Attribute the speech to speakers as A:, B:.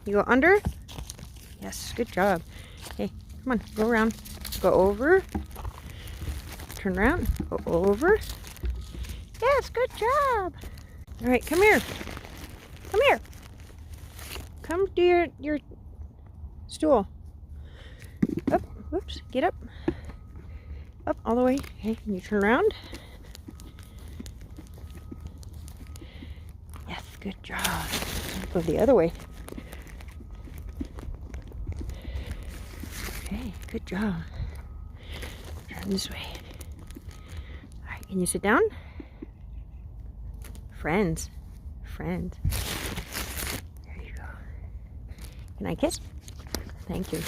A: You go under. Yes, good job. Okay, come on, go around. Go over. Turn around. Go over. Yes, good job. All right, come here. Come here. Come to your stool. Up, whoops, get up. Up all the way. Okay, can you turn around? Yes, good job. Go the other way. Okay, good job. Turn this way. All right, can you sit down? Friends. Friends. There you go. Can I kiss? Thank you.